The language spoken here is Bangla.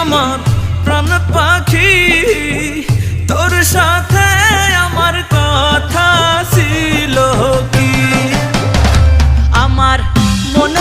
আমার প্রাণ পাখি, তোর সাথে আমার কথা ছিল কি? আমার মন